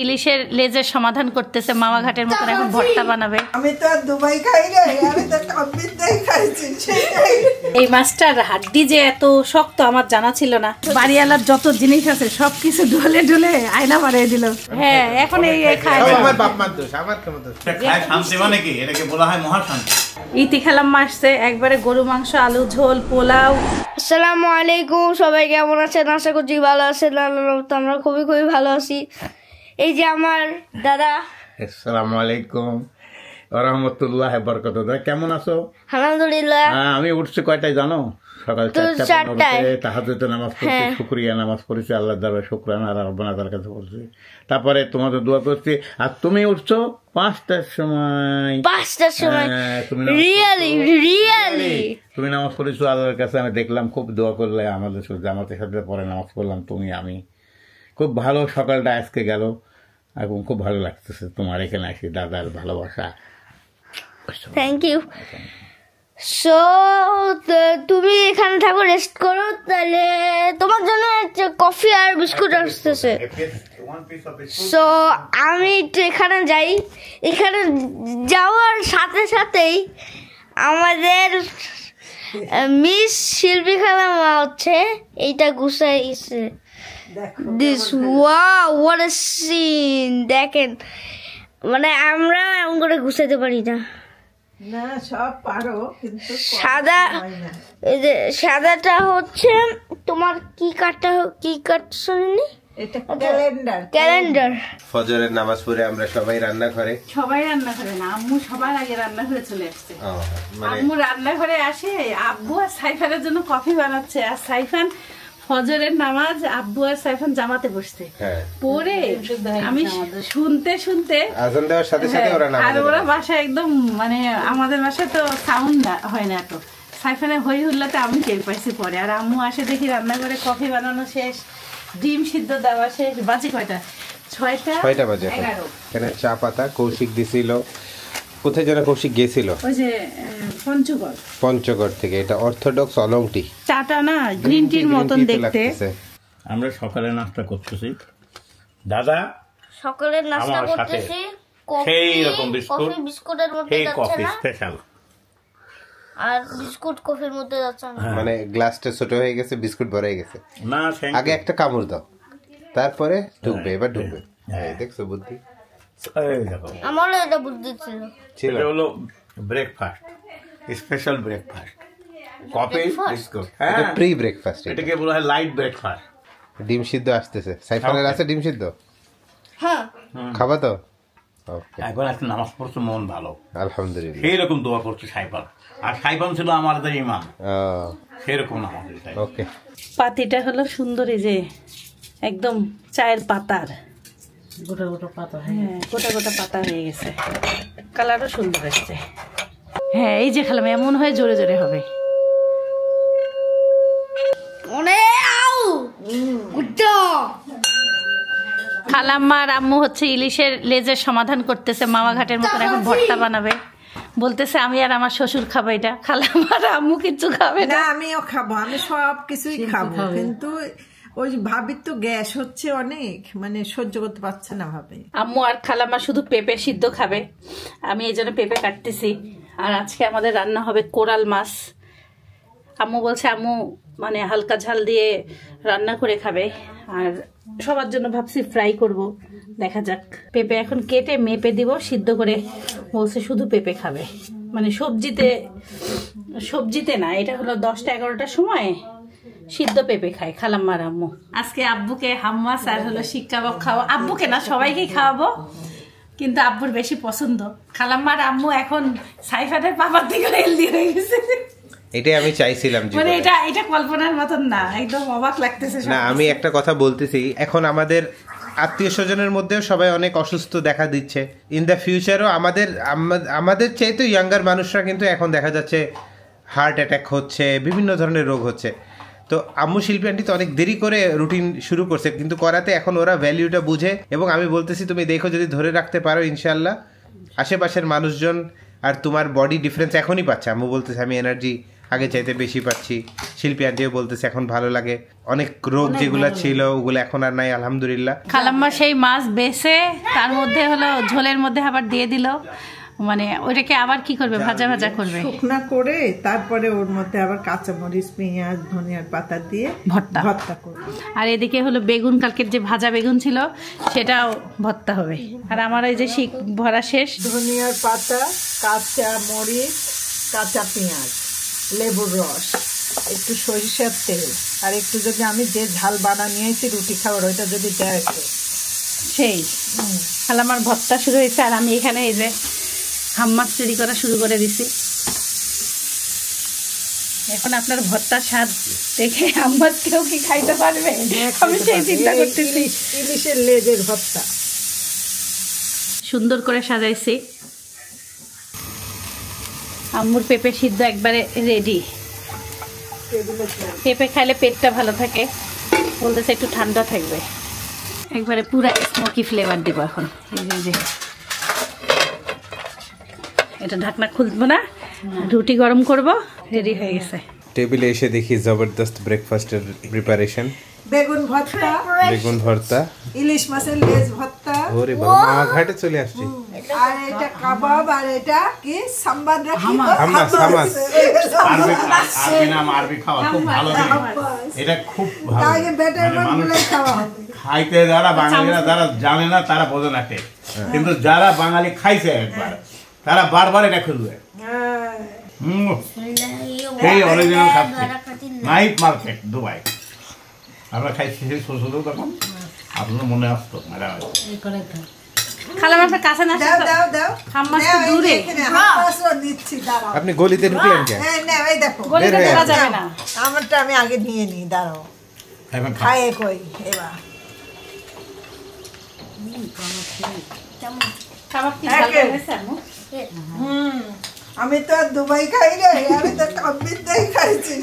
ইলিশের লেজের সমাধান করতেছে, মামা ঘাটের মতন এখন ভর্তা বানাবে। আমি তো দুবাই খাই না, আমি তো কাম্বিরটাই খাইছি সেটাই। এই মাছটার হাড্ডি যে এত শক্ত আমার জানা ছিল না। বাড়িওয়ালার যত জিনিস আছে সবকিছু ঢলে ঢলে আয়না বানিয়ে দিল। হ্যাঁ, এখন এই খায় আমার বাপ মা দোষ, আমার কেমন দোষ? খায় শান্তি মানে কি? এটাকে বলা হয় মহাশান্তি। ইতি খেলাম মাসছে একবারে গরু মাংস, আলু ঝোল, পোলাও। আসসালামু আলাইকুম, সবাই কেমন আছেন? আশা করছি ভালো আছেন। আমরা খুবই ভালো আছি। এই যে আমার দাদা। আসসালামু আলাইকুম ওয়া রাহমাতুল্লাহি ওয়া বারাকাতুহু। কেমন আছো? আলহামদুলিল্লাহ। আমি উঠছি কয়টায় জানো? সকাল 4টায়। তাহাজ্জুদের নামাজ পড়ছি, শুকরিয়া নামাজ পড়ছি, আল্লাহর দরবারে শুকরানা আর রব্বানা তার কাছে পড়ছি। তারপরে তোমাদের দোয়া করছি। আর তুমি উঠছো 5টার সময়। 5টার সময়? রিয়েলি তুমি নামাজ পড়েছো আল্লাহর কাছে। আমি দেখলাম খুব দোয়া করলে আমাদের জামাতের সাথে পরে নামাজ পড়লাম তুমি আমি। খুব ভালো সকালটা আজকে গেল এবং খুব ভালো লাগতেছে তোমার এখানে আসি। দাদার ভালোবাসা। Thank you. সো তুমি এখানে থাকো, রেস্ট করো। তাহলে তোমার জন্য কফি আর বিস্কুট আসতেছে। সো আমি একটু এখানে যাই। এখানে যাওয়ার সাথে সাথেই আমাদের মিস শিল্পী খালামা হচ্ছে এইটা গুছাইছে। This wow, what a scene! দেখেন, মানে আমরা এমন করে গুছাইতে পারি না। না, সব পারো কিন্তু সাদা, এই যে সাদাটা হচ্ছে তোমার কি কাটছনি? এটা ক্যালেন্ডার। ফজরের নামাজ পড়ে আমরা সবাই রান্না করে। সবাই রান্না করে না, আম্মু সবার আগে রান্না করে চলে আসছে। আম্মু রান্নাঘরে আসে, আব্বু আর সাইফানের জন্য কফি বানাচ্ছে। আর সাইফান ফজরের নামাজ, আব্বু আর সাইফান জামাতে বসছে। পরে আমি শুনতে আজান দেওয়ার সাথে সাথে ওরা নামাজ। আর ওরা বাসায় একদম, মানে আমাদের বাসায় তো সাউন্ড হয় না এত। সাইফানের হই হুল্লাতে আমি টের পাইছি পরে। আর আম্মু আসে দেখি রান্না করে কফি বানানো শেষ, ডিম সিদ্ধ দেওয়া শেষ। বাজে কয়টা? 6টা বাজে। এখানে চা পাতা কৌশিক দিছিল। কোথায় যেন কৌশিক গেছিল? ওই যে পঞ্চগড় থেকে। এটা অর্থোডক্স অলংটি চাটা না, গ্রিন টির মতন দেখতে। আমরা সকালে নাস্তা করতেছি। দাদা সকালের নাস্তা করতেছি। সেই রকম বিস্কুট, বিস্কুটের মধ্যে সেই যাচ্ছে কফি না। স্পেশাল। আর বিস্কুট কফির মধ্যে যাচ্ছে না। মানে গ্লাসটা ছোট হয়ে গেছে, বিস্কুট ভরে গেছে। না, আগে একটা কামড় দাও, তারপরে ঢুকবে। এবার ঢুকবে। দেখছো বুদ্ধি? আমারও এটা বুদ্ধি ছিল। এটা হলো breakfast, special breakfast. Coffee biscuit, এটা প্রি ব্রেকফাস্ট। এটাকে বলা হয় লাইট ব্রেকফাস্ট। ডিম সিদ্ধ আসতেছে। সাইফানের আছে ডিম সিদ্ধ? হ্যাঁ, খাবা তো? এখন আজকে নামাজ পড়ছে, মন ভালো আলহামদুলিল্লাহ। সেই রকম দোয়া করছে সাইফান। আর সাইফান ছিল আমাদের ইমাম, সেই রকম নামাজ। ওকে। পাতিটা হলো সুন্দরী, যে একদম চায়ের পাতার গোটা গোটা পাতা। হ্যাঁ, গোটা গোটা পাতা হয়ে গেছে। কালারও সুন্দর এসছে। হ্যাঁ, এই যে খেলাম এমন হয় জোরে জোরে হবে। খালাম্মা আর আম্মু হচ্ছে ইলিশের লেজের সমাধান করতেছে, মামা ঘাটের মতন এখন ভর্তা বানাবে। বলতেছে আমি আর আমার শ্বশুর খাবো এটা। খালাম্মা আর আম্মু কিছু খাবে না। আমিও খাবো, আমি সব কিছুই খাবো, কিন্তু ওই ভাবির তো গ্যাস হচ্ছে অনেক, মানে সহ্য করতে পারছে না ভাবে। আম্মু আর খালাম্মা শুধু পেঁপে সিদ্ধ খাবে, আমি এই জন্য পেঁপে কাটতেছি। আর আজকে আমাদের রান্না হবে কোরাল মাছ। আম্মু বলছে আম্মু মানে হালকা ঝাল দিয়ে রান্না করে খাবে। আর সবার জন্য ভাবছি ফ্রাই করব, দেখা যাক। পেঁপে এখন কেটে মেপে দিব, সিদ্ধ করে। বলছে শুধু পেঁপে খাবে, মানে সবজিতে না। এটা হলো 10টা 11টার সময় সিদ্ধ পেঁপে খায় খালাম্মার আম্মু। আজকে আব্বুকে হাম্মাস আর হলো শিক কাবাব খাওয়া। আব্বুকে না, সবাইকেই খাওয়াবো, কিন্তু আব্বুর বেশি পছন্দ। খালাম্মার আম্মু এখন সাইফানের পাপার দিকে হেলদি হয়ে গেছে। এটাই আমি চাইছিলাম, মানে এটা কল্পনার মতন না, একদম অবাক লাগতেছে। না, আমি একটা কথা বলতেছি, এখন আমাদের আত্মীয় স্বজনের মধ্যেও সবাই অনেক অসুস্থ দেখা দিচ্ছে। ইন দ্য ফিউচারও আমাদের চাইতে ইয়াঙ্গার মানুষরা কিন্তু এখন দেখা যাচ্ছে হার্ট অ্যাটাক হচ্ছে, বিভিন্ন ধরনের রোগ হচ্ছে। তো আম্মু শিল্পী আন্টি তো অনেক দেরি করে রুটিন শুরু করছে, কিন্তু করাতে এখন ওরা ভ্যালিউটা বুঝে। এবং আমি বলতেছি তুমি দেখো, যদি ধরে রাখতে পারো ইনশাল্লাহ আশেপাশের মানুষজন আর তোমার বডি ডিফারেন্স এখনই পাচ্ছে। আম্মু বলতেছে আমি এনার্জি আগে চাইতে বেশি পাচ্ছি। শিল্পী আন্টিও বলতেছে এখন ভালো লাগে, অনেক রোগ যেগুলো ছিল ওগুলো এখন আর নাই আলহামদুলিল্লাহ। খালাম্মা সেই মাছ বেছে তার মধ্যে হলো ঝোলের মধ্যে আবার দিয়ে দিল, মানে ওইটাকে আবার কি করবে, ভাজা ভাজা করবে, শুকনা করে তারপরে ওর মধ্যে আবার কাঁচামরিচ, পেঁয়াজ, ধনিয়ার পাতা দিয়ে ভর্তা করবে। আর এদিকে হলো বেগুন, কালকের যে ভাজা বেগুন ছিল সেটাও ভর্তা হবে। আর আমার এই যে শিক ভরা শেষ, ধনিয়ার পাতা, কাঁচা মরিচ, কাঁচা পেঁয়াজ, লেবুর রস, একটু সরিষার তেল, আর একটু যদি আমি যে ঝাল বানা নিয়েছি রুটি খাওয়ার ওইটা যদি দেয় সেই খালাম্মার ভর্তা শুরু হয়েছে। আর আমি এখানে এই যে হাম্মাস তৈরি করা শুরু করে দিছি। এখন আপনার ভর্তা স্বাদ দেখে হাম্মাস কেউ কি খাইতে পারবে, আমি সেই চিন্তা করতেছি। ইলিশের লেজের ভর্তা সুন্দর করে সাজাইছি। আম্মুর পেঁপে সিদ্ধ একবারে রেডি। পেঁপে খাইলে পেটটা ভালো থাকে, বলতেছে একটু ঠান্ডা থাকবে। একবারে পুরো স্মোকি ফ্লেভার দিব এখন। এই যে এটা ঢাকনা খুলবো না, রুটি গরম করব, রেডি হয়ে গেছে। টেবিলে এসে দেখি জবরদস্ত ব্রেকফাস্টের প্রিপারেশন। বেগুন ভর্তা, ইলিশ মাছের লেজ ভর্তা। ওরে বাবা, মামা ঘাটে চলে আসছি। আর এটা কাবাব, আর এটা কি সাম্বার, হাম্মাস। আরবি নাম, আরবি খাওয়া খুব ভালো জিনিস, এটা খুব ভালো। আগে বেটার বাংলা খাওয়া হবে। খাইতে যারা বাঙালিরা যারা জানে না তারা বোঝে না, কিন্তু যারা বাঙালি খাইছে একবার তারা বারবার এটা খুঁজবে। এই অরিজিনাল খাচ্ছে নাইট মার্কেট দুবাই, আমরা খাইছি ছোট ছোট তখন, আপনার মনে আসতো ম্যাডাম। আপনি গলিতে ঢুকলেন কেন? আমারটা আমি আগে নিয়ে নিই, দাঁড়াও খায়ে কই। এবার আমি তো আর দুবাই খাই নাই, আমি তো কাম্বিরটাই খাইছি।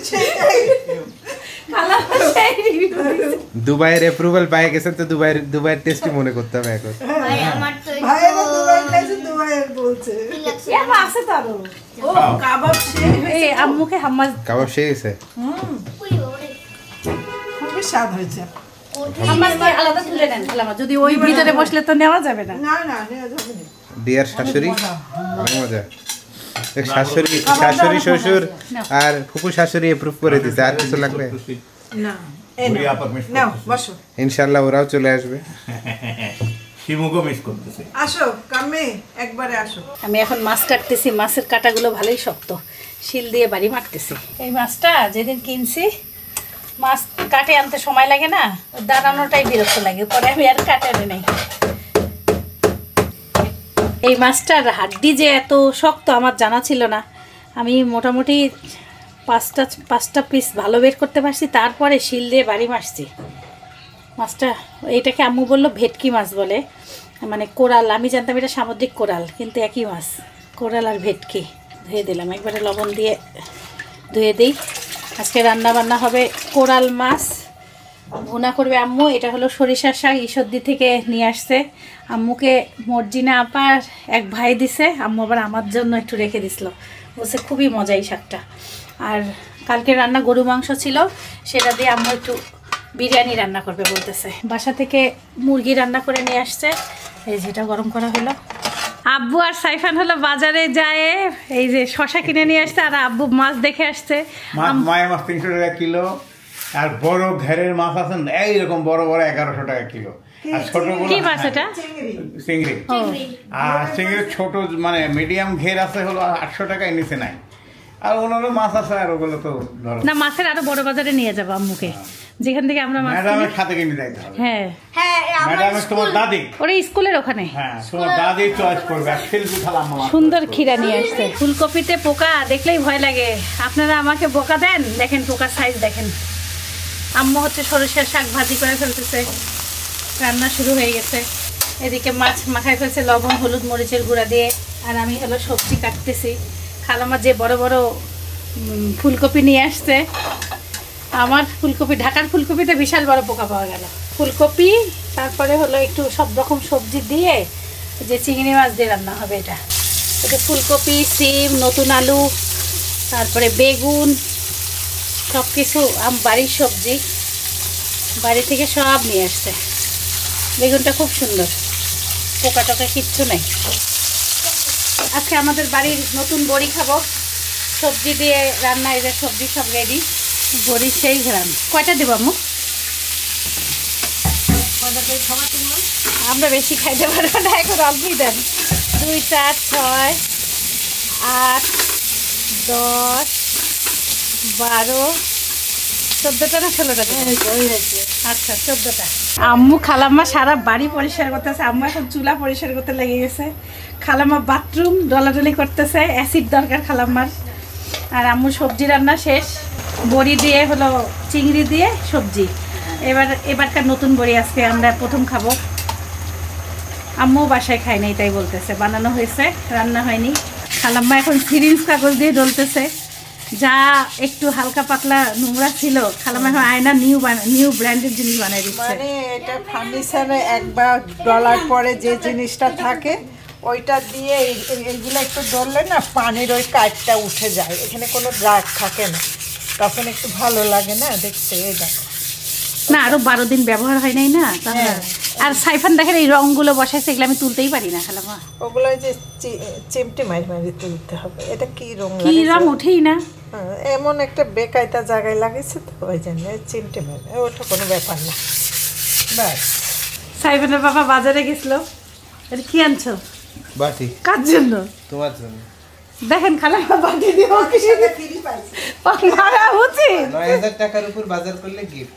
দুবাইয়ের অ্যাপ্রুভাল পেয়ে গেছেন তো দুবাইয়ের টেস্টই মনে করতে হবে এখন। ভাইয়েরা দুবাই খাইছে, দুবাইয়ের বলছে আছে তো আরো। ও কাবাব শেষ, এই আম্মুকে হাম্মাস কাবাব শেষ হয়েছে, খুবই স্বাদ হয়েছে। হাম্মাস কি আলাদা তুলে নেন খালাম্মা, যদি ওই ভিতরে বসলে তো নেওয়া যাবে না। না না নেওয়া যাবে না। ডিয়ার শাশুড়ি, অনেক মজা। শাশুড়ি শ্বশুর আর ফুপু শাশুড়ি এপ্রুভ করে দিছে, আর কিছু লাগবে না? নাও বসো, ইনশাআল্লাহ ওরাও চলে আসবে। শিমুকও মিস করতেছে। আসো কামে, একবারে আসো। আমি এখন মাছ কাটতেছি, মাছের কাটাগুলো ভালোই শক্ত, শিল দিয়ে বাড়ি মারতেছি। এই মাছটা যেদিন কিনছি, মাছ কাটে আনতে সময় লাগে না, দাঁড়ানোটাই বিরক্ত লাগে, পরে আমি আর কাটে আনি নাই। এই মাছটার হাড্ডি যে এত শক্ত আমার জানা ছিল না। আমি মোটামুটি পাঁচটা পিস ভালো বের করতে পারছি, তারপরে শিল দিয়ে বাড়ি মারছি মাছটা। এইটাকে আম্মু বললো ভেটকি মাছ বলে, মানে কোরাল। আমি জানতাম এটা সামুদ্রিক কোরাল, কিন্তু একই মাছ, কোরাল আর ভেটকি। ধুয়ে দিলাম, একবারে লবণ দিয়ে ধুয়ে দিই। আজকে রান্না বান্না হবে কোরাল মাছ, ভুনা করবে আম্মু। এটা হলো সরিষার শাক, ঈশ্বরদী থেকে নিয়ে আসছে। আম্মুকে মর্জিনা আপার এক ভাই দিছে, আম্মু আবার আমার জন্য একটু রেখে দিছিল, বলছে খুবই মজা এই শাকটা। আর কালকে রান্না গরু মাংস ছিল, সেটা দিয়ে আম্মু একটু বিরিয়ানি রান্না করবে বলতেছে। বাসা থেকে মুরগি রান্না করে নিয়ে আসছে, এই যেটা গরম করা হলো। আব্বু আর সাইফান হলো বাজারে যায়, এই যে শশা কিনে নিয়ে আসছে, আর আব্বু মাছ দেখে আসছে। মায়া মাছ 300 টাকা কিলো, আর বড় ঘেরের মাছ আছেন এইরকম বড় বড় 1100 টাকা কিলো। আর ছোট কি মাছ এটা? চিংড়ি। আর চিংড়ির ছোট মানে মিডিয়াম ঘের আছে হলো 800 টাকায় নিচে নাই। আর অন্যান্য মাছ আছে, আর ওগুলো তো ধরো না, মাছের আরো বড় বাজারে নিয়ে যাবো আম্মুকে, যেখান থেকে আমরা মাছ ম্যাডামের সাথে কিনে যাইতে হবে। হ্যাঁ ম্যাডামের তোমার দাদি, ওরা স্কুলের ওখানে। হ্যাঁ তোমার দাদি চয়েস করবে। সুন্দর খিরা নিয়ে আসছে। ফুলকপিতে পোকা দেখলেই ভয় লাগে। আপনারা আমাকে বোকা দেন, দেখেন পোকার সাইজ দেখেন। আম্মু হচ্ছে সরষের শাক ভাজি করে ফেলতেছে, রান্না শুরু হয়ে গেছে। এদিকে মাছ মাখায় ফেলছে লবণ হলুদ মরিচের গুঁড়া দিয়ে, আর আমি হলো সবজি কাটতেছি। খালামা যে বড় বড় ফুলকপি নিয়ে আসছে, আমার ফুলকপি, ঢাকার ফুলকপিতে বিশাল বড় পোকা পাওয়া গেল। ফুলকপি, তারপরে হলো একটু সব রকম সবজি দিয়ে যে চিংড়ি মাছ দিয়ে রান্না হবে এটা। ফুলকপি, সিম, নতুন আলু, তারপরে বেগুন, সব কিছু বাড়ির সবজি, বাড়ি থেকে সব নিয়ে আসছে। বেগুনটা খুব সুন্দর, পোকা টোকা কিচ্ছু নেই। আজকে আমাদের বাড়ির নতুন বড়ি খাবো, সবজি দিয়ে রান্না। এই যে সবজি সব রেডি, বড়ি সেই ঘ্রাণ। কয়টা দেবো আম্মু? আমরা বেশি খাইতে পারবো না, এখন অল্পই দেন। 2, 4, 6, 8, 10, 12, 14টা না 16টা? আচ্ছা 14টা। আম্মু খালাম্মা সারা বাড়ি পরিষ্কার করতেছে, আম্মু এখন চুলা পরিষ্কার করতে লেগে গেছে, খালাম্মা বাথরুম ডলাডলি করতেছে, অ্যাসিড দরকার খালাম্মার। আর আম্মু সবজি রান্না শেষ, বড়ি দিয়ে হলো চিংড়ি দিয়ে সবজি। এবারকার নতুন বড়ি আজকে আমরা প্রথম খাবো। আম্মু বাসায় খায় নাই তাই বলতেছে, বানানো হয়েছে, রান্না হয়নি। খালাম্মা এখন সিরিঞ্জ কাগজ দিয়ে ডলতেছে, যা একটু হালকা পাতলা নোংরা ছিল খালাম্মা এখন আয়না নিউ ব্র্যান্ডের জিনিস বানাই দিচ্ছে। মানে এটা ফার্নিচারে একবার ডলার পরে যে জিনিসটা থাকে ওইটা দিয়ে এইগুলো একটু ধরলে না পানির ওই কাঠটা উঠে যায়, এখানে কোনো দাগ থাকে না, তখন একটু ভালো লাগে না দেখতে। এই দেখো না, আরো 12 দিন ব্যবহার হয় নাই না, আর সাইফান দেখেন এই রংগুলো বসাইছে, এগুলো আমি তুলতেই পারি না খালাম্মা। ওগুলো যে চিমটি মারি তুলতে হবে। এটা কি রং? কি রং উঠেই না, এমন একটা বেকায়দা জায়গায় লাগিয়েছে তো ওই জন্য চিমটি মারি, ওটা কোনো ব্যাপার না। ব্যাস। সাইফানের বাবা বাজারে গেছিল, এটা কি আনছো? বাটি। কার জন্য? তোমার জন্য। দেখেন খালাম্মা বাটি দিও, মারা উচিত। 9000 টাকার উপর বাজার করলে গিফট।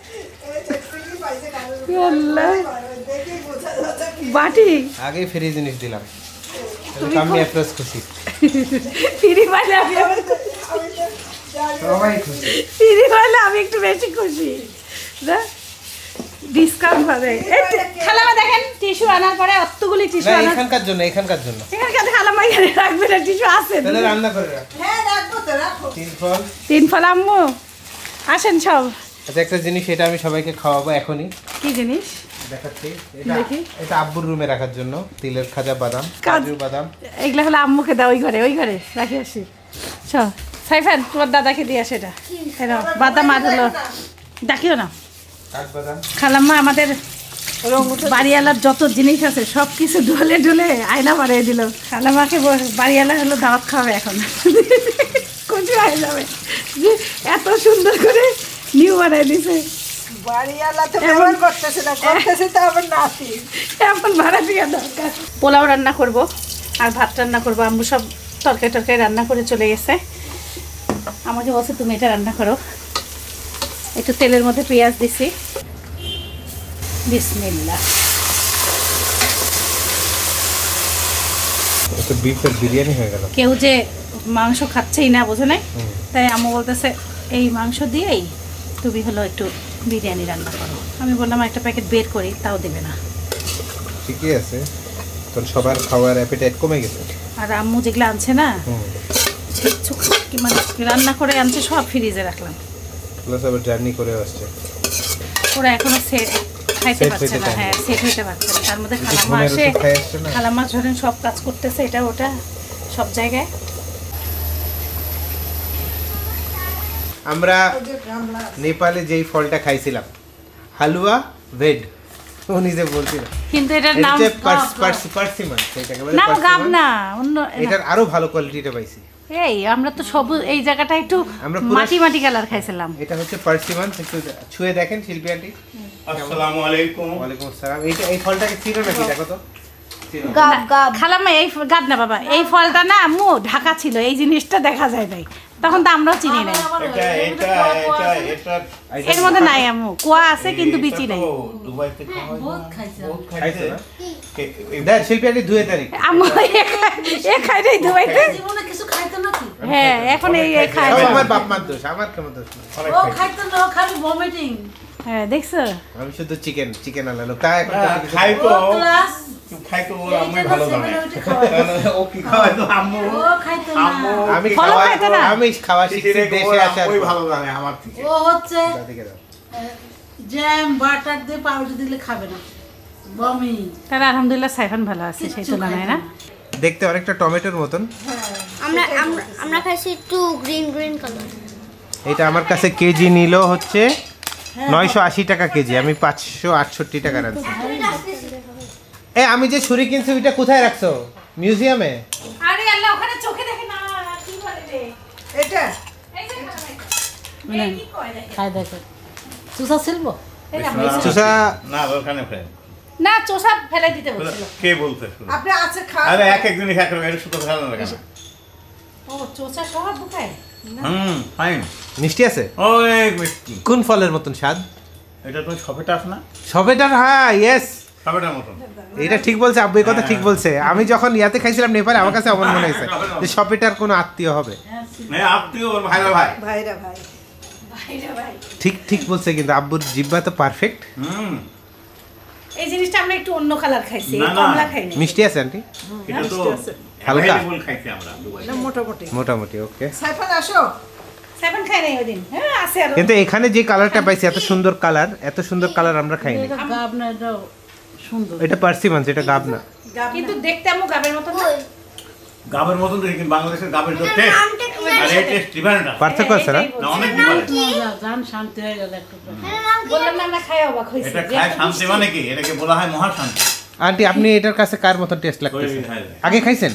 বাটি আগে ফ্রি জিনিস দিলাম, আমি অ্যাপ্রোচ খুশি। ফ্রি পাইলে আমি সবাই খুশি, ফ্রি পাইলে আমি একটু বেশি খুশি না, ডিসকাউন্ট পাবে। খালাম্মা দেখেন টিস্যু আনার পরে অতগুলি টিস্যু আনা, এখানকার জন্য এখানকার খালাম্মা এখানে রাখবে না, টিস্যু আছে তাহলে রান্না করে রাখ। হ্যাঁ রাখবো তো, রাখো। 3 ফল আম্মু আসেন সব। আচ্ছা একটা জিনিস, এটা আমি সবাইকে খাওয়াবো এখনই। কি জিনিস দেখাচ্ছি, এটা আব্বুর রুমে রাখার জন্য। তিলের খাজা বাদাম, কাজু বাদাম, এগুলো হলো আম্মুকে দাও, ওই ঘরে রাখি আসি। চল সাইফান তোমার দাদাকে দিয়ে আসে, এটা বাদাম আর হলো ডাকিও না কাঠবাদাম। খালাম্মা আমাদের বাড়িওয়ালার যত জিনিস আছে সব কিছু ঢলে আয়না বাড়িয়ে দিল। খালাম্মাকে বাড়িওয়ালা হলো দাওয়াত খাওয়াবে এখন, খুশি হয়ে যাবে যে এত সুন্দর করে নিউ বানাই দিছে। বাড়িওয়ালা তো ব্যবহার করতেছে না, করতেছে তো আবার নাতি, এখন ভাড়া দিয়ে দরকার। পোলাও রান্না করব আর ভাত রান্না করবো, আম্মু সব তরকারি রান্না করে চলে গেছে। আমাকে বলছে তুমি এটা রান্না করো। একটু তেলের মধ্যে পেঁয়াজ দিছি, বিসমিল্লাহ। তো বিফের বিরিয়ানি হয়ে গেল। কেউ যে মাংস খাচ্ছেই না, বোঝে নাই, তাই আম্মু বলতেছে এই মাংস দিয়েই তুমি হলো একটু বিরিয়ানি রান্না করো। আমি বললাম একটা প্যাকেট বের করি, তাও দেবে না। ঠিকই আছে, তোর সবার খাওয়ার অ্যাপিটাইট কমে গেছে। আর আম্মু যেগুলো আনছে না, মানে রান্না করে আনছে, সব ফ্রিজে রাখলাম। প্লাস আবার জার্নি করে আসছে, ওরা এখনো খাইতে পারছে না। হ্যাঁ, সেট হইতে পারছে না। তার মধ্যে খালাম্মা আসে, খালাম্মা ধরেন সব কাজ করতেছে, এটা ওটা সব জায়গায়। আমরা নেপালে যেই ফলটা খাইছিলাম, হালুয়া ভেড, ও নিজে বলছিল, কিন্তু এটার নাম পার্সিমান, সেটাকে বলে নাম গাব না, অন্য এটার আরো ভালো কোয়ালিটিটা পাইছি। এই আমরা তো সবুজ, এই জায়গাটা একটু মাটি কালার খাইছিলাম। এটা হচ্ছে পার্সিমান, একটু ছুঁয়ে দেখেন শিল্পী আন্টি। আসসালামু আলাইকুম। ওয়ালাইকুম আসসালাম। এই ফলটাকে চিনো নাকি? দেখো তো। খালাম্মা এই গাব না বাবা, এই ফলটা না আম্মু ঢাকা ছিল, এই জিনিসটা দেখা যায় নাই, তখন তো আমরাও চিনি নাই। এর মধ্যে নাই আম্মু, কুয়া আছে কিন্তু বিচি নাই। শিল্পী আন্টি ধুয়ে তারিখ আম্মু এ খাই নাই দুবাইতে। হ্যাঁ, এখন এই খায়। আমার বাপ মার দোষ, আমার কেমন দোষ? হ্যাঁ, দেখছো, আমি শুধু চিকেন আলা লোক, তাই এখন আমি খাওয়া শিখছি দেশে আসা। ও হচ্ছে জ্যাম বাটার দিয়ে পাউডার দিলে খাবে না, বমি। তাহলে আলহামদুলিল্লাহ সাইফান ভালো আছে সেই তুলনায় না? দেখতে অনেকটা টমেটোর মতন, আমরা খাইছি একটু গ্রিন কালার। এটা আমার কাছে কেজি নিল হচ্ছে 980 টাকা কেজি, আমি 568 টাকা রাখছি। আমি যে ছুরি কিনছি ওইটা কোথায় রাখছো? মিউজিয়ামে? আরে আল্লাহ, ওখানে চোখে দেখে না কি বলে রে এটা কি কয় রে? খাই দেখো চুষা ছিলবো চুষা না ওখানে ফেলে না, চোষা ফেলে দিতে বলছিল। কে বলতে শুনো? আপনি আছে খান। আরে এক এক জিনিস এক রকম শুধু ভালো লাগে না। ও চোষা সহ বুকায় ফাইন মিষ্টি আছে? অনেক মিষ্টি। কোন ফলের মতন স্বাদ? এটা তো সবেটা আছে না? সবেটার, হ্যাঁ ইয়েস, সবেটার মতন। এটা ঠিক বলছে আব্বু, এই কথা ঠিক বলছে। আমি যখন ইয়াতে খাইছিলাম নেপালে, আমার কাছে অমন মনে হয়েছে যে সবেটার কোনো আত্মীয় হবে। আপনি ওর ভাইরা ভাই। ভাইরা ভাই ঠিক ঠিক বলছে, কিন্তু আব্বুর জিহ্বা তো পারফেক্ট। এই জিনিসটা আমরা একটু অন্য কালার খাইছি, না, না। কমলা খাইনি। মিষ্টি আছে আন্টি? এটা তো হালকা? available খাইছি আমরা দুবাই। না মোটামুটি। মোটামুটি ওকে। সাইফান আসো। সেভেন খাই নাই ওই দিন। হ্যাঁ আছে আরো। কিন্তু এখানে যে কালারটা পাইছি, এত সুন্দর কালার, এত সুন্দর কালার আমরা খাইনি। এটা গাব না, এটা সুন্দর। এটা পার্সিমান্স, এটা গাব না। কিন্তু দেখতে আমু গাবের মতো না। গাবের মতন দেখি, কিন্তু বাংলাদেশের গাবের যে টেস্ট আর এই টেস্ট ডিফারেন্ট আছে। পার্থক্য আছে না? না, অনেক ডিফারেন্ট। মজা, জান শান্তি হয়ে গেল একটু। বললাম না আমরা খাই অবাক হইছি। এটা খায় শান্তি মানে কি? এটাকে বলা হয় মহাশান্তি। আন্টি আপনি এটার কাছে কার মতো টেস্ট লাগতেছে? আগে খাইছেন?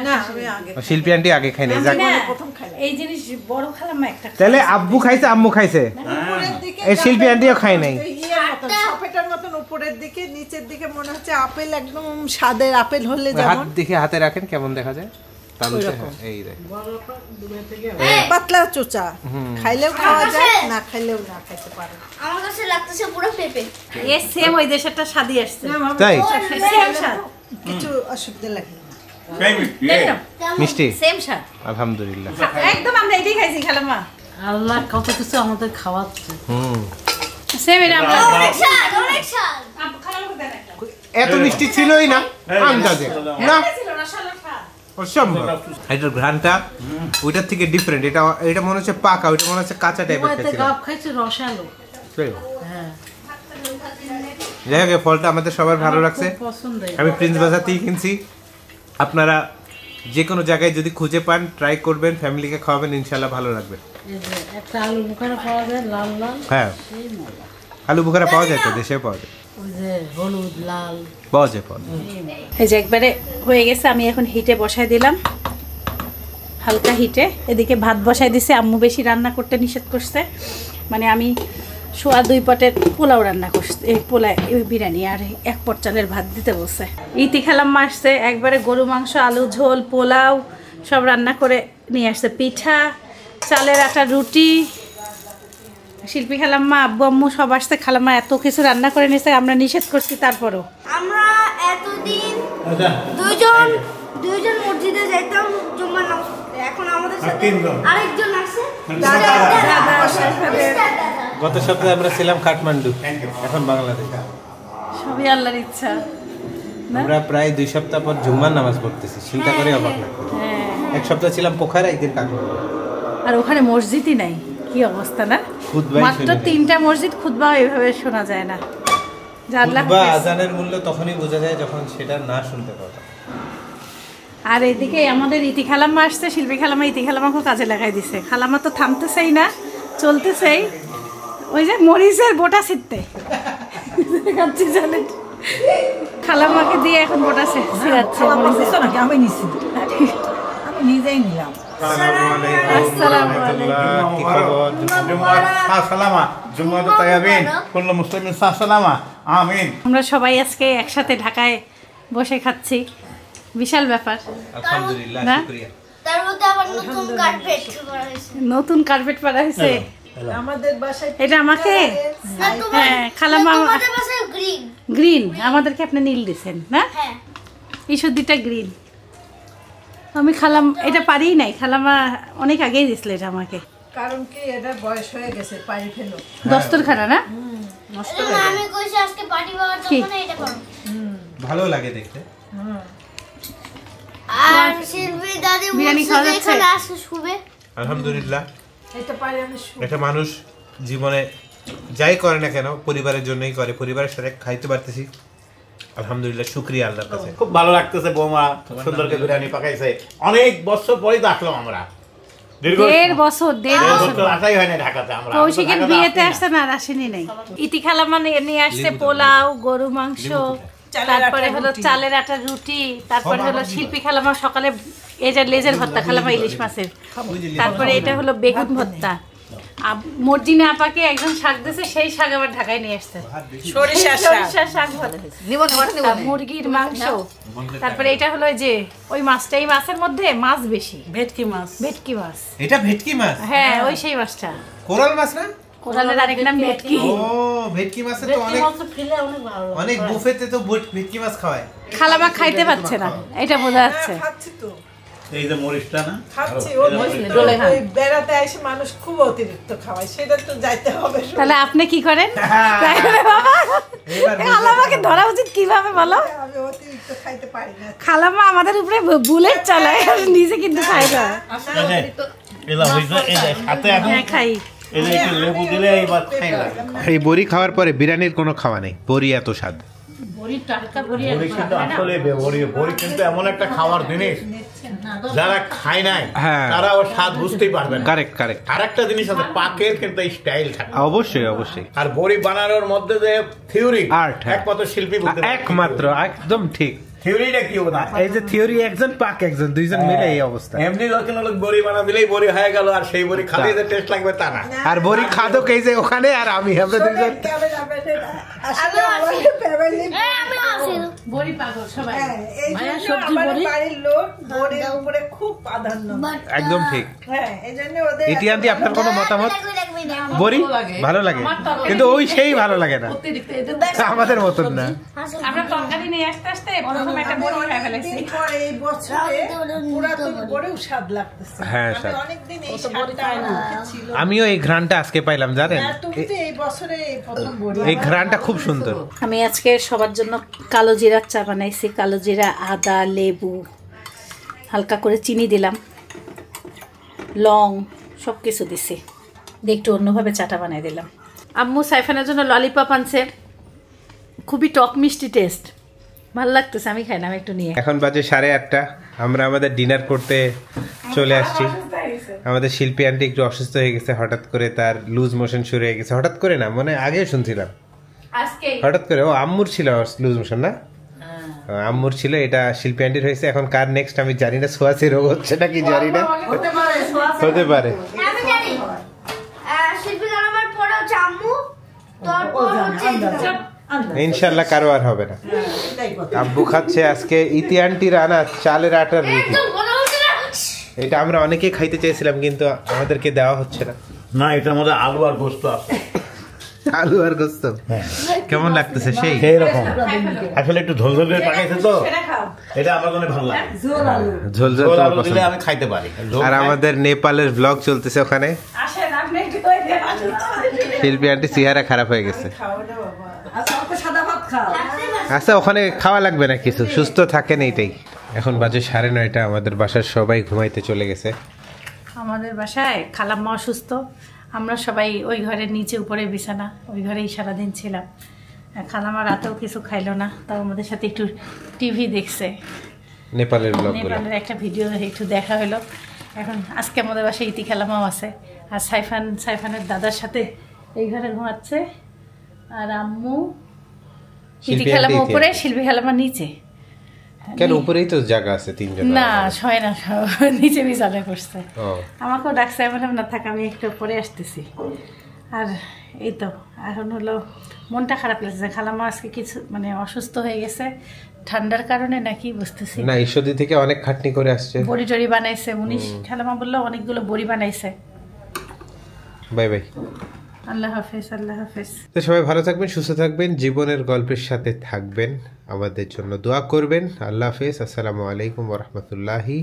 না আমি আগে শিল্পী আন্টি আগে খাইনি। যাক, না, প্রথম খাইলাম। এই জিনিস বড় খালাম্মা একটা খায়। তাহলে আব্বু খাইছে, আম্মু খাইছে, উপরের দিকে এই শিল্পী আন্টিও খাই নাই। এই ইয়ের মতন, সপেটার মতন উপরের দিকে, নিচের দিকে মনে হচ্ছে আপেল, একদম স্বাদের আপেল হলে হাত যেমন দেখে হাতে রাখেন কেমন দেখা যায়। তালুতে, এই দেখ। পাতলা চোচা, খাইলেও খাওয়া যায়, না খাইলেও না খাইতে পারে। আমার কাছে লাগতেছে পুরো পেঁপে। এ সেম ওই দেশেরটা স্বাদই আসছে। তাই সেম স্বাদ। কিছু অসুবিধা লাগে না। সেই মিষ্টি। দেখলাম মিষ্টি, সেম স্বাদ। আলহামদুলিল্লাহ। একদম আমরা এটাই খাইছি খালাম্মা। আল্লাহ কত কিছু আমাদের খাওয়াচ্ছে। সেম এটা আমরা অনেক স্বাদ। খালাম্মাকে দেন একটা। এত মিষ্টি ছিলই না আন্দাজে, না ছিল রসালো স্বাদ। অসম্ভব। এটার ঘ্রাণটা ওইটার থেকে ডিফারেন্ট। এটা এটা মনে হচ্ছে পাকা, ওইটা মনে হচ্ছে কাঁচা টাইপের দুবাইতে খাইছিল। গাব খাইছে রসালো। হ্যাঁ, যাই হোক, এই ফলটা আমাদের সবার ভালো লাগছে। খুব পছন্দের। আমি প্রিন্স বাজার থেকে কিনছি। আপনারা যে কোনো জায়গায় যদি খুঁজে পান ট্রাই করবেন, ফ্যামিলিকে খাওয়াবেন, ইনশাল্লাহ ভালো লাগবে। এই যে একটা আলু বুখারা পাওয়া যায় লাল লাল, হ্যাঁ, সেই মজা। আলু বুখারা পাওয়া যায় তো, দেশে পাওয়া যায়, ওই যে হলুদ লাল, পাওয়া যায়, পাওয়া যায়। এই যে একবারে হয়ে গেছে, আমি এখন হিটে বসাই দিলাম, হালকা হিটে। এদিকে ভাত বসাই দিছে। আম্মু বেশি রান্না করতে নিষেধ করছে, মানে আমি সোয়া 2 পটের পোলাও রান্না করছে, এই পোলাও বিরিয়ানি, আর 1 পট চালের ভাত দিতে বলছে। ইতি খালাম্মা আসছে, একবারে গরু মাংস, আলু ঝোল, পোলাও সব রান্না করে নিয়ে আসছে, পিঠা, চালের আটা, রুটি। শিল্পী খালাম্মা, আব্বু আম্মু সব আসছে। খালাম্মা এত কিছু রান্না করে নিয়েছে, আমরা নিষেধ করছি তারপরও। আমরা এতদিন দুইজন মসজিদে যাইতাম জুম্মার নামাজ পড়তে। এখন আমাদের সাথে আরেকজন আছে, গত সপ্তাহে আমরা ছিলাম কাঠমান্ডু, এখন বাংলাদেশ। সবই আল্লাহর ইচ্ছা। আমরা প্রায় 2 সপ্তাহ পর জুম্মার নামাজ পড়তেছি, চিন্তা করে অবাক লাগছে। হ্যাঁ, 1 সপ্তাহ ছিলাম পোখারা, একদিন কাঠমান্ডু। আর ওখানে মসজিদই নাই, কি অবস্থা না? খুতবাই মাত্র শুনি নাই। 3টা মসজিদ, খুতবা এইভাবে শোনা যায় না। যা আল্লাহ খুতবা হাফেজ। আজানের মূল্য তখনই বোঝা যায় যখন সেটা না শুনতে পাওয়া। আর এদিকে আমাদের ইতি খালাম্মা আসছে, শিল্পী খালাম্মা ইতি খালাম্মাকে কাজে লাগাই দিছে। খালাম্মা তো থামতেছেই না, চলতেছেই। ওই যে মরিচের বোটা ছিটতে খাচ্ছি, জানেন, খালাম্মাকে দিয়ে এখন বোটা ছিড়াচ্ছে। আমি নিছি, আমি নিজেই নিলাম। আসসালামু আলাইকুম। কি খবর? সালামা জুম্মাত তাইয়াবিন কুল্লু মুসলিমিন সালামা আমিন। আমরা সবাই আজকে একসাথে ঢাকায় বসে খাচ্ছি, বিশাল ব্যাপার। আলহামদুলিল্লাহ, না? শুকরিয়া। তার মধ্যে আবার নতুন কার্পেট করা হয়েছে। নতুন কার্পেট পাড়া হয়েছে। আমাদের বাসায় এটা আমাকে, না তোমার, হ্যাঁ, খালাম্মা তোমাদের বাসায় গ্রিন। গ্রিন, আমাদেরকে আপনি নীল দিছেন না? হ্যাঁ, ইসুদ্দিটা গ্রিন। আমি খালাম এটা পারিই নাই, খালাম্মা অনেক আগেই দিছিল এটা আমাকে। কারণ কি এটা বয়স হয়ে গেছে, পানি ফেলো। দস্তরখানা না? এজন্য আমি কইছি আজকে পার্টি পাওয়ার কি? জন্য এটা করো। ভালো লাগে দেখতে। আর শিল্পী দাদি বিরিয়ানি বলছে খাওয়া যে যাচ্ছে? এখানে আসে শুবে। আলহামদুলিল্লাহ, এটা পারি আমি একটা মানুষ জীবনে যাই করে না কেন পরিবারের জন্যই করে, পরিবারের সাথে খাইতে পারতেছি, আলহামদুলিল্লাহ, শুকরিয়া আল্লাহর কাছে। খুব ভালো লাগতেছে, বৌমা সুন্দর করে বিরিয়ানি পাকাইছে। অনেক বছর পরেই তো আসলাম আমরা, দেড় বছর আসাই হয় না ঢাকাতে। আমরা কৌশিকের বিয়েতে আসছে না, আর আসেনি নাই। ইতি খালা মানে নিয়ে আসছে পোলাও, গরু মাংস, তারপরে হলো চালের আটার রুটি, তারপরে হলো শিল্পী খালামা সকালে এই যে লেজের ভর্তা খালামা ইলিশ মাছের, তারপরে এটা হলো বেগুন ভর্তা। মর্জিনা আপাকে একজন শাক দিয়েছে, সেই শাক আবার ঢাকায় নিয়ে আসছে, সরিষার শাক, মুরগির মাংস। তারপরে এটা হলো যে ওই মাছটা, এই মাছের মধ্যে মাছ বেশি, ভেটকি মাছ। এটা ভেটকি মাছ? হ্যাঁ, ওই সেই মাছটা। কোরাল মাছ না? কোরালের আরেক নাম ভেটকি। ও, ভেটকি মাছে তো অনেক বুফেতে তো ভেটকি মাছ খাওয়ায়। খালামা খাইতে পাচ্ছে না, এটা বোঝা যাচ্ছে। এই যে মরিচটা না খাচ্ছি, ওই বেড়াতে এসে মানুষ খুব অতিরিক্ত খাওয়ায়, সেটা তো যাইতে হবে। তাহলে আপনি কি করেন? খালামাকে ধরা উচিত কিভাবে বলো? আমি অতিরিক্ত খাইতে পারি না। খালামা আমাদের উপরে বুলেট চালায়, নিজে কিন্তু খাই না। খাই এই বড়ি খাওয়ার পরে বিরিয়ানির কোনো খাওয়া নেই, বড়ি এত স্বাদ। বড়ি কিন্তু এমন একটা খাওয়ার জিনিস, যারা খায় নাই তারা ওর স্বাদ বুঝতেই পারবে না। Correct correct. আর একটা জিনিস আছে, পাকের কিন্তু স্টাইল থাকে। অবশ্যই অবশ্যই। আর বড়ি বানানোর মধ্যে যে থিওরি, আর্ট, একমাত্র শিল্পী বলতে পারে। একমাত্র, একদম ঠিক। থিওরিটা কি না, এই যে থিওরি একজন, পাক একজন, দুইজন মিলে এই অবস্থা। এমনি লোক বড়ি বানা দিলেই বড়ি হয়ে গেল, আর সেই বড়ি খালি যে টেস্ট লাগবে তা না। আর বড়ি খাদক এই যে ওখানে, আর আমি, আমরা দুইজন বড়ি পাগল সবাই। বাড়ির লোক বড়ির উপরে খুব প্রাধান্য। একদম ঠিক। এই জন্য ওদের ইতিহান্তি আপনার কোনো মতামত? বড়ি ভালো লাগে, কিন্তু ওই সেই ভালো লাগে না, আমাদের মতন না। আমরা তরকারি নিয়ে আসতে আসতে প্রথমে একটা বড়ি খাই ফেলেছি, পরে এই বছরে পুরাতন বড়িও স্বাদ লাগতেছে। হ্যাঁ, আমি অনেকদিন এই স্বাদটা ছিল। আমিও এই ঘ্রাণটা আজকে পাইলাম, জানেন? তুমি তো এই বছরে প্রথম বড়ি। এই ঘ্রাণটা খুব সুন্দর। আমি আজকে সবার জন্য কালো জিরার চা বানাইছি। কালো জিরা, আদা, লেবু, হালকা করে চিনি দিলাম, লং, সব কিছু দিছি, দিয়ে একটু অন্যভাবে চাটা বানিয়ে দিলাম। আম্মু সাইফানের জন্য ললিপপ আনছে, খুবই টক মিষ্টি টেস্ট, ভালো লাগতেছে। আমি খাই না, আমি একটু নিয়ে। এখন বাজে 8:30, আমরা আমাদের ডিনার করতে চলে আসছি। আমাদের শিল্পী আন্টি একটু অসুস্থ হয়ে গেছে হঠাৎ করে, তার লুজ মোশন শুরু হয়ে গেছে। হঠাৎ করে না, মানে আগে শুনছিলাম হঠাৎ করে। ও আম্মুর ছিল লুজ মোশন না? আম্মুর ছিল, এটা শিল্পী আন্টির হয়েছে। এখন কার নেক্সট আমি জানি না, সোয়াসি রোগ হচ্ছে নাকি জানি না, হতে পারে। ইনশাল্লাহ কারো আর হবে না। আব্বু খাচ্ছে আজকে ইতি আন্টির আনা চালের আটার রুটি। এটা আমরা অনেকেই খাইতে চেয়েছিলাম, কিন্তু আমাদেরকে দেওয়া হচ্ছে না। না, এটার মধ্যে আলু আর গোস্ত আছে। আলু আর গোস্ত কেমন লাগতেছে? সেই রকম আসলে একটু ঝোল ঝোল করে পাকাইছে তো, এটা আমার জন্য ভালো লাগে। ঝোল ঝোল দিলে আমি খাইতে পারি। আর আমাদের নেপালের ব্লগ চলতেছে ওখানে। শিল্পী আন্টি চেহারা খারাপ হয়ে গেছে। আচ্ছা, ওখানে খাওয়া লাগবে না কিছু, সুস্থ থাকেন, এইটাই। এখন বাজে 9:30, আমাদের বাসার সবাই ঘুমাইতে চলে গেছে। আমাদের বাসায় খালাম্মা অসুস্থ, আমরা সবাই ওই ঘরের নিচে উপরে বিছানা, ওই ঘরেই সারাদিন ছিলাম। খালাম্মা রাতেও কিছু খাইলো না, তাও আমাদের সাথে একটু টিভি দেখছে, নেপালের নেপালের একটা ভিডিও একটু দেখা হলো। এখন আজকে আমাদের বাসায় ইতি খালাম্মাও আছে, আর সাইফানের দাদার সাথে এই ঘরে ঘুমাচ্ছে, আর আম্মু, ইতি খালাম্মা উপরে, শিল্পী খালাম্মা নিচে। কেন, উপরেই তো জায়গা আছে, 3 জন। না, শয় না, নিচে বিছানা করছে। আমাকেও ডাকছে, আমি বললাম না থাক, আমি একটু পরে আসতেছি। আর এই তো এখন হলো মনটা খারাপ লাগছে, খালাম্মা আজকে কিছু মানে অসুস্থ হয়ে গেছে, ঠান্ডার কারণে নাকি বুঝতেছি না। ঈশ্বরদী থেকে অনেক খাটনি করে আসছে, বড়ি টড়ি বানাইছে। খালাম্মা বললো অনেকগুলো বড়ি বানাইছে। বাই বাই, আল্লাহ হাফেজ, আল্লাহ হাফেজ। তো সবাই ভালো থাকবেন, সুস্থ থাকবেন, জীবনের গল্পের সাথে থাকবেন, আমাদের জন্য দোয়া করবেন। আল্লাহ হাফেজ, আসসালামু আলাইকুম ওয়া রাহমাতুল্লাহি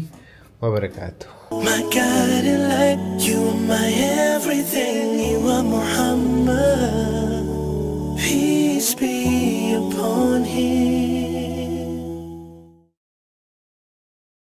ওয়া বারাকাতুহু। My guiding light, you are my everything, you are Muhammad, peace be upon him.